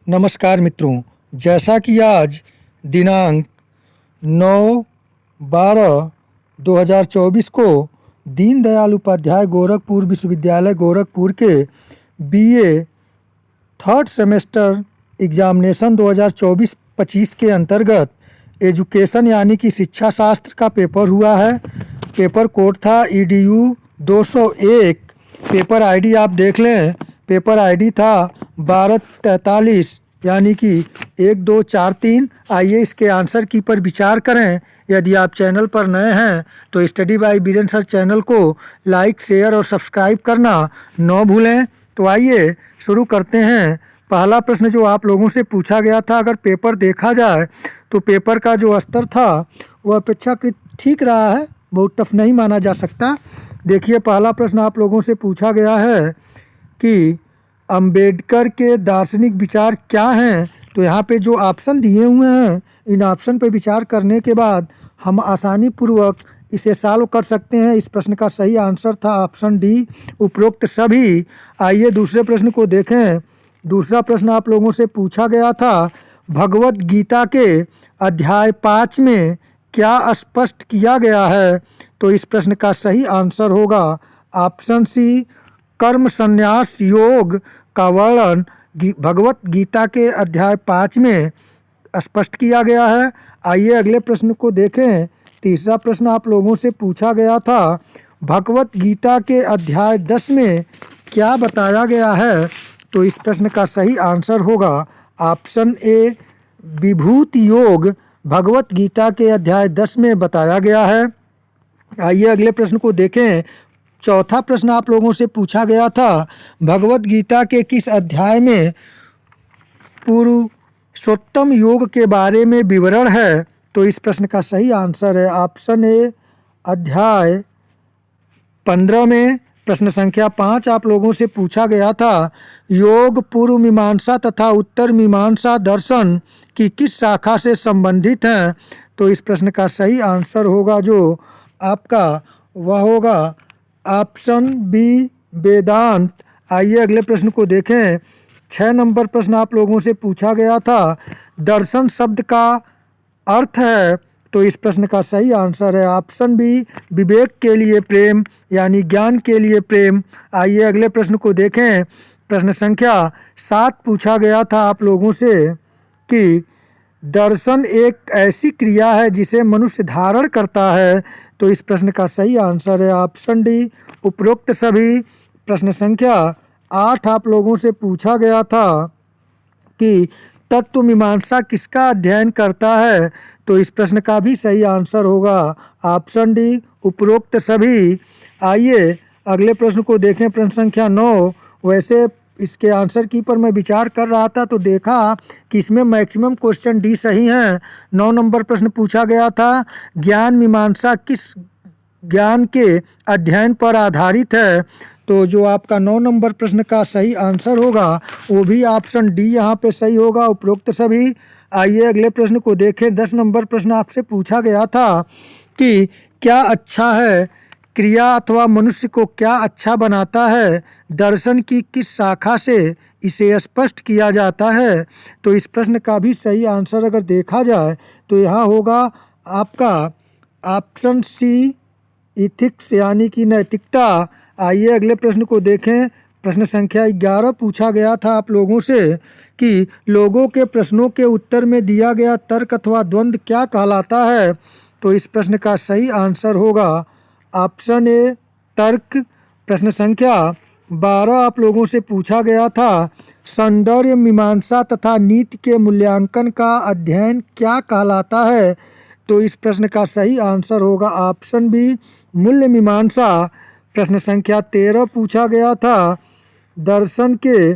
नमस्कार मित्रों, जैसा कि आज दिनांक 9/12/2024 को दीनदयाल उपाध्याय गोरखपुर विश्वविद्यालय गोरखपुर के बीए थर्ड सेमेस्टर एग्जामिनेशन 2024-25 के अंतर्गत एजुकेशन यानी कि शिक्षा शास्त्र का पेपर हुआ है। पेपर कोड था EDU 201। पेपर आईडी आप देख लें, पेपर आईडी था 1243 यानी कि 1243। आइए इसके आंसर की पर विचार करें। यदि आप चैनल पर नए हैं तो study bye Biren sir channel को लाइक, शेयर और सब्सक्राइब करना न भूलें। तो आइए शुरू करते हैं। पहला प्रश्न जो आप लोगों से पूछा गया था, अगर पेपर देखा जाए तो पेपर का जो स्तर था वह अपेक्षाकृत ठीक रहा है, बहुत टफ नहीं माना जा सकता। देखिए, पहला प्रश्न आप लोगों से पूछा गया है कि अंबेडकर के दार्शनिक विचार क्या हैं। तो यहाँ पे जो ऑप्शन दिए हुए हैं, इन ऑप्शन पे विचार करने के बाद हम आसानी पूर्वक इसे सॉल्व कर सकते हैं। इस प्रश्न का सही आंसर था ऑप्शन डी, उपरोक्त सभी। आइए दूसरे प्रश्न को देखें। दूसरा प्रश्न आप लोगों से पूछा गया था, भगवत गीता के अध्याय 5 में क्या स्पष्ट किया गया है। तो इस प्रश्न का सही आंसर होगा ऑप्शन सी, कर्म संन्यास योग का वर्णन भगवत गीता के अध्याय 5 में स्पष्ट किया गया है। आइए अगले प्रश्न को देखें। तीसरा प्रश्न आप लोगों से पूछा गया था, भगवत गीता के अध्याय 10 में क्या बताया गया है। तो इस प्रश्न का सही आंसर होगा ऑप्शन ए, विभूति योग भगवत गीता के अध्याय 10 में बताया गया है। आइए अगले प्रश्न को देखें। चौथा प्रश्न आप लोगों से पूछा गया था, भगवत गीता के किस अध्याय में पुरुषोत्तम योग के बारे में विवरण है। तो इस प्रश्न का सही आंसर है ऑप्शन ए, अध्याय 15 में। प्रश्न संख्या 5 आप लोगों से पूछा गया था, योग पूर्व मीमांसा तथा उत्तर मीमांसा दर्शन की किस शाखा से संबंधित हैं। तो इस प्रश्न का सही आंसर होगा जो आपका वह होगा ऑप्शन बी, वेदांत। आइए अगले प्रश्न को देखें। 6 नंबर प्रश्न आप लोगों से पूछा गया था, दर्शन शब्द का अर्थ है। तो इस प्रश्न का सही आंसर है ऑप्शन बी, विवेक के लिए प्रेम यानी ज्ञान के लिए प्रेम। आइए अगले प्रश्न को देखें। प्रश्न संख्या 7 पूछा गया था आप लोगों से कि दर्शन एक ऐसी क्रिया है जिसे मनुष्य धारण करता है। तो इस प्रश्न का सही आंसर है ऑप्शन डी, उपरोक्त सभी। प्रश्न संख्या 8 आप लोगों से पूछा गया था कि तत्व मीमांसा किसका अध्ययन करता है। तो इस प्रश्न का भी सही आंसर होगा ऑप्शन डी, उपरोक्त सभी। आइए अगले प्रश्न को देखें। प्रश्न संख्या 9। वैसे इसके आंसर की पर मैं विचार कर रहा था तो देखा कि इसमें मैक्सिमम क्वेश्चन डी सही हैं। 9 नंबर प्रश्न पूछा गया था, ज्ञान मीमांसा किस ज्ञान के अध्ययन पर आधारित है। तो जो आपका 9 नंबर प्रश्न का सही आंसर होगा वो भी ऑप्शन डी यहाँ पे सही होगा, उपरोक्त सभी। आइए अगले प्रश्न को देखें। 10 नंबर प्रश्न आपसे पूछा गया था कि क्या अच्छा है, क्रिया अथवा मनुष्य को क्या अच्छा बनाता है, दर्शन की किस शाखा से इसे स्पष्ट किया जाता है। तो इस प्रश्न का भी सही आंसर अगर देखा जाए तो यहाँ होगा आपका ऑप्शन सी, इथिक्स यानी कि नैतिकता। आइए अगले प्रश्न को देखें। प्रश्न संख्या 11 पूछा गया था आप लोगों से कि लोगों के प्रश्नों के उत्तर में दिया गया तर्क अथवा द्वंद्व क्या कहलाता है। तो इस प्रश्न का सही आंसर होगा ऑप्शन ए, तर्क। प्रश्न संख्या 12 आप लोगों से पूछा गया था, सौंदर्य मीमांसा तथा नीति के मूल्यांकन का अध्ययन क्या कहलाता है। तो इस प्रश्न का सही आंसर होगा ऑप्शन बी, मूल्य मीमांसा। प्रश्न संख्या 13 पूछा गया था, दर्शन के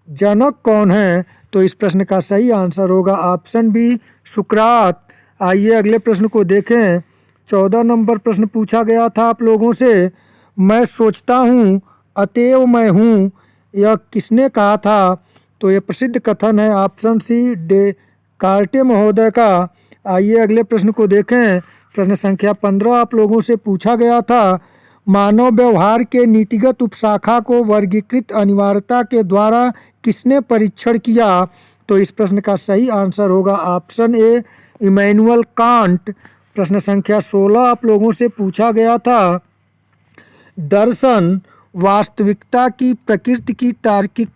जनक कौन है। तो इस प्रश्न का सही आंसर होगा ऑप्शन बी, सुकरात। आइए अगले प्रश्न को देखें। 14 नंबर प्रश्न पूछा गया था आप लोगों से, मैं सोचता हूँ अतएव मैं हूँ, यह किसने कहा था। तो ये प्रसिद्ध कथन है ऑप्शन सी, डेकार्टे महोदय का। आइए अगले प्रश्न को देखें। प्रश्न संख्या 15 आप लोगों से पूछा गया था, मानव व्यवहार के नीतिगत उपशाखा को वर्गीकृत अनिवार्यता के द्वारा किसने परीक्षण किया? तो इस प्रश्न का सही आंसर होगा ऑप्शन ए इमैनुअल कांट। प्रश्न संख्या 16 आप लोगों से पूछा गया था, दर्शन वास्तविकता की प्रकृति की तार्किक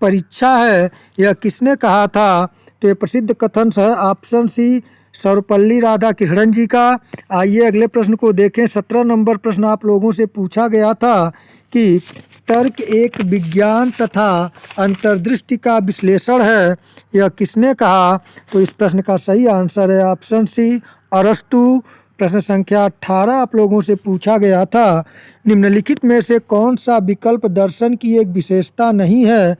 परीक्षा है, यह किसने कहा था? तो ये प्रसिद्ध कथन है ऑप्शन सी सर्वपल्ली राधाकृष्णन जी का। आइए अगले प्रश्न को देखें। 17 नंबर प्रश्न आप लोगों से पूछा गया था कि तर्क एक विज्ञान तथा अंतर्दृष्टि का विश्लेषण है, यह किसने कहा? तो इस प्रश्न का सही आंसर है ऑप्शन सी अरस्तु। प्रश्न संख्या 18 आप लोगों से पूछा गया था, निम्नलिखित में से कौन सा विकल्प दर्शन की एक विशेषता नहीं है?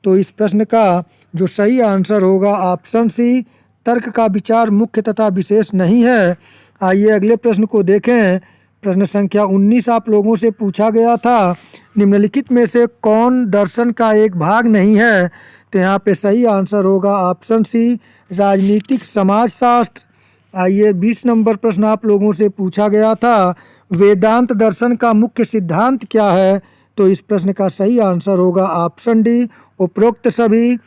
तो इस प्रश्न का जो सही आंसर होगा ऑप्शन सी तर्क का विचार मुख्य तथा विशेष नहीं है। आइए अगले प्रश्न को देखें। प्रश्न संख्या 19 आप लोगों से पूछा गया था, निम्नलिखित में से कौन दर्शन का एक भाग नहीं है? तो यहाँ पे सही आंसर होगा ऑप्शन सी राजनीतिक समाजशास्त्र। आइए 20 नंबर प्रश्न आप लोगों से पूछा गया था, वेदांत दर्शन का मुख्य सिद्धांत क्या है? तो इस प्रश्न का सही आंसर होगा ऑप्शन डी उपरोक्त सभी।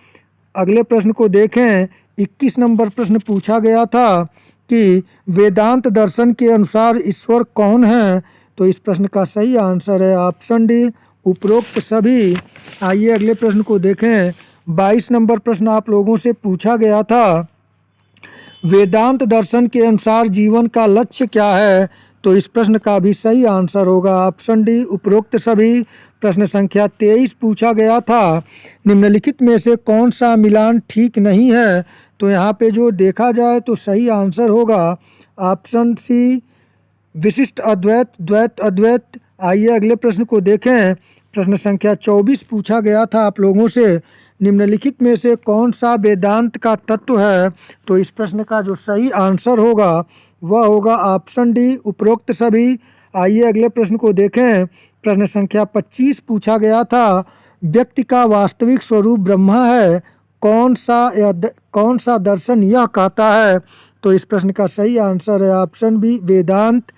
अगले प्रश्न को देखें। 21 नंबर प्रश्न पूछा गया था कि वेदांत दर्शन के अनुसार ईश्वर कौन है? तो इस प्रश्न का सही आंसर है ऑप्शन डी उपरोक्त सभी। आइए अगले प्रश्न को देखें। 22 नंबर प्रश्न आप लोगों से पूछा गया था, वेदांत दर्शन के अनुसार जीवन का लक्ष्य क्या है? तो इस प्रश्न का भी सही आंसर होगा ऑप्शन डी उपरोक्त सभी। प्रश्न संख्या 23 पूछा गया था, निम्नलिखित में से कौन सा मिलान ठीक नहीं है? तो यहाँ पे जो देखा जाए तो सही आंसर होगा ऑप्शन सी विशिष्ट अद्वैत द्वैत अद्वैत। आइए अगले प्रश्न को देखें। प्रश्न संख्या 24 पूछा गया था आप लोगों से, निम्नलिखित में से कौन सा वेदांत का तत्व है? तो इस प्रश्न का जो सही आंसर होगा वह होगा ऑप्शन डी उपरोक्त सभी। आइए अगले प्रश्न को देखें। प्रश्न संख्या 25 पूछा गया था, व्यक्ति का वास्तविक स्वरूप ब्रह्मा है, कौन सा दर्शन यह कहता है? तो इस प्रश्न का सही आंसर है ऑप्शन बी वेदांत।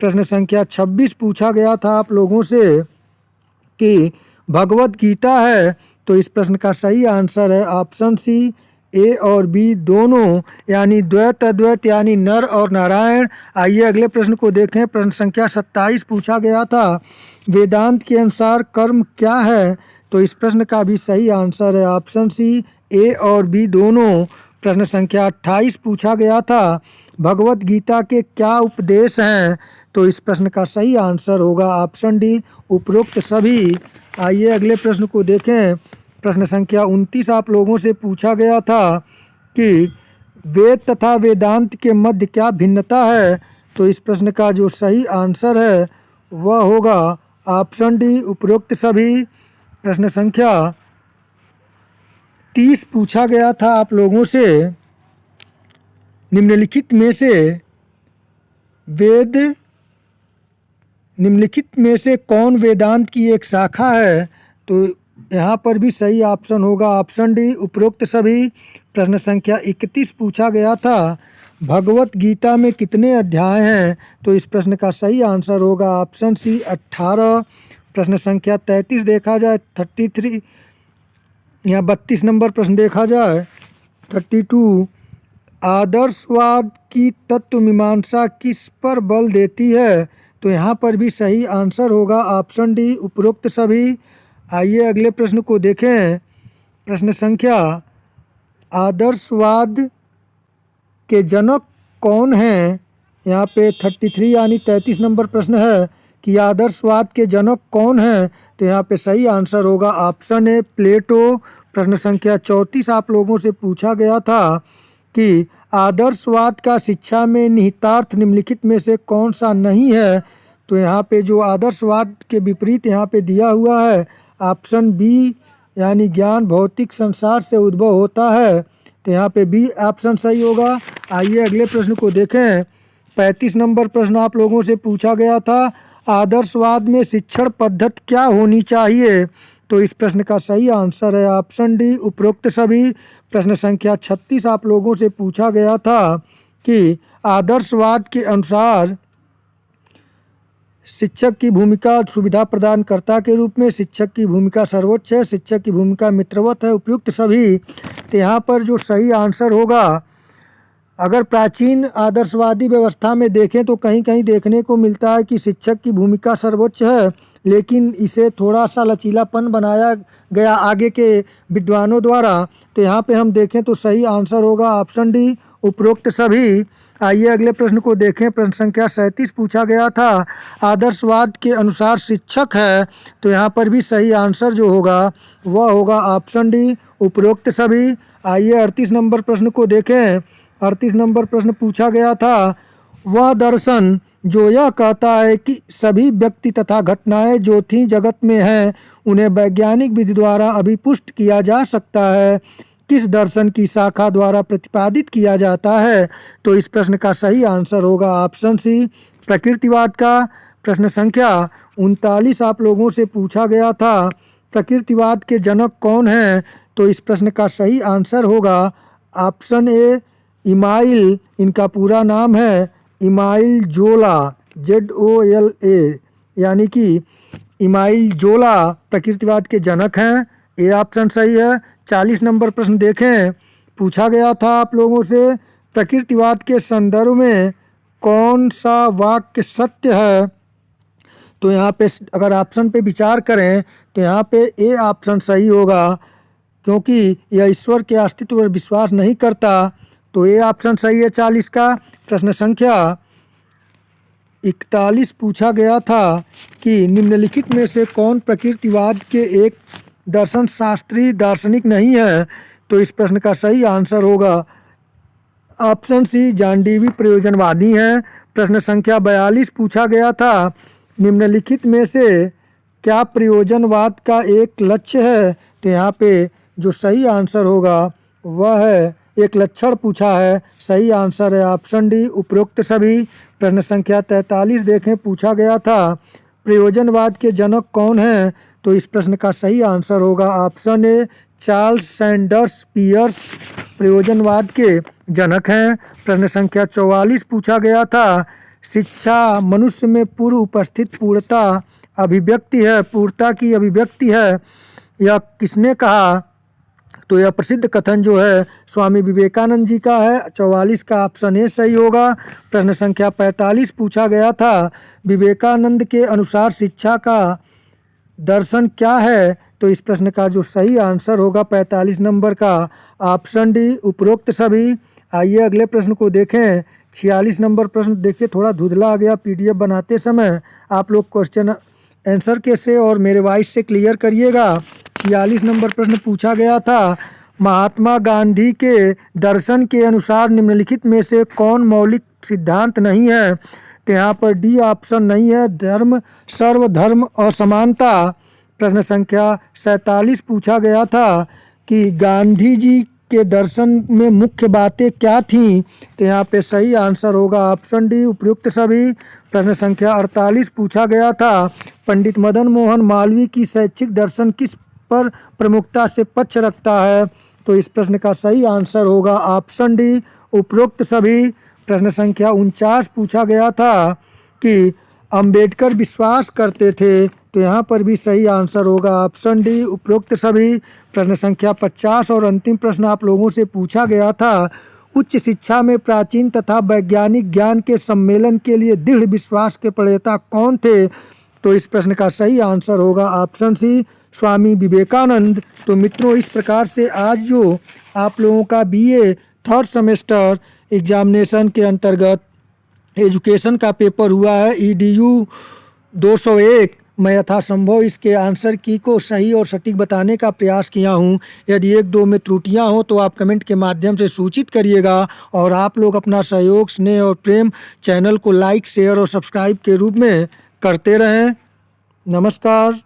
प्रश्न संख्या 26 पूछा गया था आप लोगों से कि भगवत गीता है, तो इस प्रश्न का सही आंसर है ऑप्शन सी ए और बी दोनों, यानी द्वैत अद्वैत यानी नर और नारायण। आइए अगले प्रश्न को देखें। प्रश्न संख्या 27 पूछा गया था, वेदांत के अनुसार कर्म क्या है? तो इस प्रश्न का भी सही आंसर है ऑप्शन सी ए और बी दोनों। प्रश्न संख्या 28 पूछा गया था, भगवत गीता के क्या उपदेश हैं? तो इस प्रश्न का सही आंसर होगा ऑप्शन डी उपरोक्त सभी। आइए अगले प्रश्न को देखें। प्रश्न संख्या 29 आप लोगों से पूछा गया था कि वेद तथा वेदांत के मध्य क्या भिन्नता है? तो इस प्रश्न का जो सही आंसर है वह होगा ऑप्शन डी उपरोक्त सभी। प्रश्न संख्या 30 पूछा गया था आप लोगों से, निम्नलिखित में से कौन वेदांत की एक शाखा है? तो यहाँ पर भी सही ऑप्शन होगा ऑप्शन डी उपरोक्त सभी। प्रश्न संख्या 31 पूछा गया था, भगवत गीता में कितने अध्याय हैं? तो इस प्रश्न का सही आंसर होगा ऑप्शन सी 18। प्रश्न संख्या 33 देखा जाए 33, यहाँ 32 नंबर प्रश्न देखा जाए 32, आदर्शवाद की तत्व मीमांसा किस पर बल देती है? तो यहाँ पर भी सही आंसर होगा ऑप्शन डी उपरोक्त सभी। आइए अगले प्रश्न को देखें। प्रश्न संख्या, आदर्शवाद के जनक कौन हैं? यहाँ पे 33 यानी 33 नंबर प्रश्न है कि आदर्शवाद के जनक कौन हैं? तो यहाँ पे सही आंसर होगा ऑप्शन ए प्लेटो। प्रश्न संख्या 34 आप लोगों से पूछा गया था कि आदर्शवाद का शिक्षा में निहितार्थ निम्नलिखित में से कौन सा नहीं है? तो यहाँ पे जो आदर्शवाद के विपरीत यहाँ पे दिया हुआ है ऑप्शन बी, यानी ज्ञान भौतिक संसार से उद्भव होता है, तो यहाँ पे बी ऑप्शन सही होगा। आइए अगले प्रश्न को देखें। 35 नंबर प्रश्न आप लोगों से पूछा गया था, आदर्शवाद में शिक्षण पद्धति क्या होनी चाहिए? तो इस प्रश्न का सही आंसर है ऑप्शन डी उपरोक्त सभी। प्रश्न संख्या 36 आप लोगों से पूछा गया था कि आदर्शवाद के अनुसार शिक्षक की भूमिका सुविधा प्रदानकर्ता के रूप में, शिक्षक की भूमिका सर्वोच्च है, शिक्षक की भूमिका मित्रवत है, उपयुक्त सभी। तो यहाँ पर जो सही आंसर होगा, अगर प्राचीन आदर्शवादी व्यवस्था में देखें तो कहीं कहीं देखने को मिलता है कि शिक्षक की भूमिका सर्वोच्च है, लेकिन इसे थोड़ा सा लचीलापन बनाया गया आगे के विद्वानों द्वारा। तो यहाँ पे हम देखें तो सही आंसर होगा ऑप्शन डी, उपरोक्त सभी। आइए अगले प्रश्न को देखें। प्रश्न संख्या 37 पूछा गया था, आदर्शवाद के अनुसार शिक्षक है। तो यहाँ पर भी सही आंसर जो होगा वह होगा ऑप्शन डी, उपरोक्त सभी। आइए 38 नंबर प्रश्न को देखें। 38 नंबर प्रश्न पूछा गया था, वह दर्शन जो यह कहता है कि सभी व्यक्ति तथा घटनाएं जो थी जगत में हैं उन्हें वैज्ञानिक विधि द्वारा अभिपुष्ट किया जा सकता है, किस दर्शन की शाखा द्वारा प्रतिपादित किया जाता है। तो इस प्रश्न का सही आंसर होगा ऑप्शन सी, प्रकृतिवाद का। प्रश्न संख्या 39 आप लोगों से पूछा गया था, प्रकृतिवाद के जनक कौन हैं। तो इस प्रश्न का सही आंसर होगा ऑप्शन ए, इमाइल। इनका पूरा नाम है इमाइल जोला, ZOLA, यानी कि इमाइल जोला प्रकृतिवाद के जनक हैं। ये ऑप्शन सही है। 40 नंबर प्रश्न देखें। पूछा गया था आप लोगों से, प्रकृतिवाद के संदर्भ में कौन सा वाक्य सत्य है। तो यहाँ पे अगर ऑप्शन पे विचार करें तो यहाँ पे ए ऑप्शन सही होगा, क्योंकि यह ईश्वर के अस्तित्व पर विश्वास नहीं करता। तो ये ऑप्शन सही है 40 का। प्रश्न संख्या 41 पूछा गया था कि निम्नलिखित में से कौन प्रकृतिवाद के एक दर्शन शास्त्री दार्शनिक नहीं है। तो इस प्रश्न का सही आंसर होगा ऑप्शन सी, जॉन डीवी प्रयोजनवादी हैं। प्रश्न संख्या 42 पूछा गया था, निम्नलिखित में से क्या प्रयोजनवाद का एक लक्ष्य है। तो यहाँ पे जो सही आंसर होगा वह है, एक लक्षण पूछा है, सही आंसर है ऑप्शन डी, उपरोक्त सभी। प्रश्न संख्या 43 देखें। पूछा गया था, प्रयोजनवाद के जनक कौन हैं। तो इस प्रश्न का सही आंसर होगा option A, Charles Sanders Peirce प्रयोजनवाद के जनक हैं। प्रश्न संख्या 44 पूछा गया था, शिक्षा मनुष्य में पूर्व उपस्थित पूर्णता अभिव्यक्ति है, पूर्णता की अभिव्यक्ति है, यह किसने कहा। तो यह प्रसिद्ध कथन जो है स्वामी विवेकानंद जी का है। 44 का ऑप्शन ए सही होगा। प्रश्न संख्या 45 पूछा गया था, विवेकानंद के अनुसार शिक्षा का दर्शन क्या है। तो इस प्रश्न का जो सही आंसर होगा 45 नंबर का ऑप्शन डी, उपरोक्त सभी। आइए अगले प्रश्न को देखें। 46 नंबर प्रश्न देखिए, थोड़ा धुंधला आ गया PDF बनाते समय। आप लोग क्वेश्चन आंसर के से और मेरे वॉइस से क्लियर करिएगा। 46 नंबर प्रश्न पूछा गया था, महात्मा गांधी के दर्शन के अनुसार निम्नलिखित में से कौन मौलिक सिद्धांत नहीं है। तो यहाँ पर डी ऑप्शन नहीं है, धर्म सर्वधर्म असमानता। प्रश्न संख्या 47 पूछा गया था कि गांधी जी के दर्शन में मुख्य बातें क्या थीं। तो यहाँ पे सही आंसर होगा ऑप्शन डी, उपयुक्त सभी। प्रश्न संख्या 48 पूछा गया था, पंडित मदन मोहन मालवीय की शैक्षिक दर्शन किस पर प्रमुखता से पक्ष रखता है। तो इस प्रश्न का सही आंसर होगा ऑप्शन डी, उपरोक्त सभी। प्रश्न संख्या 49 पूछा गया था कि अंबेडकर विश्वास करते थे। तो यहाँ पर भी सही आंसर होगा ऑप्शन डी, उपरोक्त सभी। प्रश्न संख्या 50 और अंतिम प्रश्न आप लोगों से पूछा गया था, उच्च शिक्षा में प्राचीन तथा वैज्ञानिक ज्ञान के सम्मेलन के लिए दृढ़ विश्वास के प्रणेता कौन थे। तो इस प्रश्न का सही आंसर होगा ऑप्शन सी, स्वामी विवेकानंद। तो मित्रों, इस प्रकार से आज जो आप लोगों का BA 3rd सेमेस्टर एग्जामिनेशन के अंतर्गत एजुकेशन का पेपर हुआ है EDU 201, मैं यथासंभव इसके आंसर की को सही और सटीक बताने का प्रयास किया हूं। यदि एक दो में त्रुटियां हो तो आप कमेंट के माध्यम से सूचित करिएगा और आप लोग अपना सहयोग, स्नेह और प्रेम चैनल को लाइक, शेयर और सब्सक्राइब के रूप में करते रहें। नमस्कार।